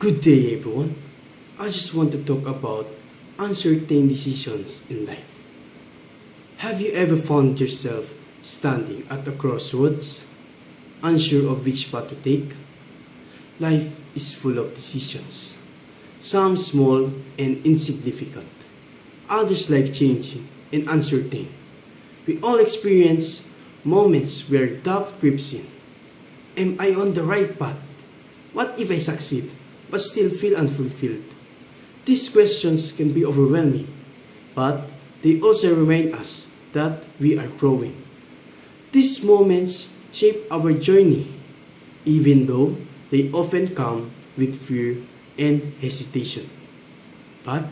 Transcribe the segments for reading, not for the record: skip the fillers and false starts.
Good day, everyone. I just want to talk about uncertain decisions in life. Have you ever found yourself standing at a crossroads, unsure of which path to take? Life is full of decisions, some small and insignificant, others life-changing and uncertain. We all experience moments where doubt creeps in. Am I on the right path? What if I succeed, but still feel unfulfilled? These questions can be overwhelming, but they also remind us that we are growing. These moments shape our journey, even though they often come with fear and hesitation. But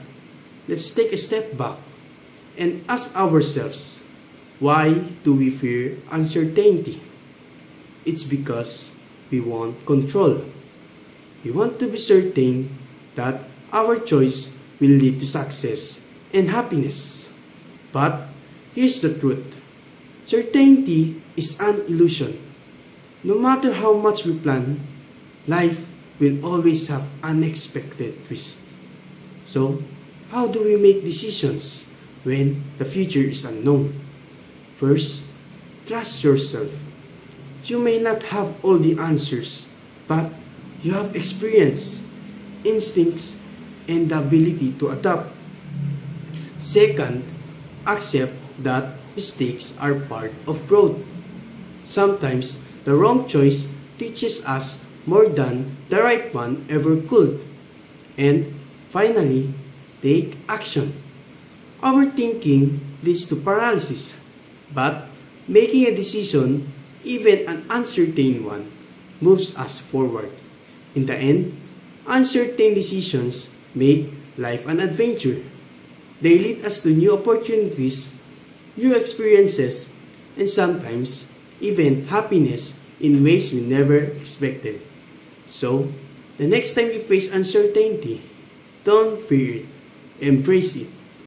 let's take a step back and ask ourselves, why do we fear uncertainty? It's because we want control. We want to be certain that our choice will lead to success and happiness. But here's the truth. Certainty is an illusion. No matter how much we plan, life will always have unexpected twists. So, how do we make decisions when the future is unknown? First, trust yourself. You may not have all the answers, but you have experience, instincts, and the ability to adapt. Second, accept that mistakes are part of growth. Sometimes the wrong choice teaches us more than the right one ever could. And finally, take action. Overthinking leads to paralysis, but making a decision, even an uncertain one, moves us forward. In the end, uncertain decisions make life an adventure. They lead us to new opportunities, new experiences, and sometimes even happiness in ways we never expected. So, the next time you face uncertainty, don't fear it, embrace it.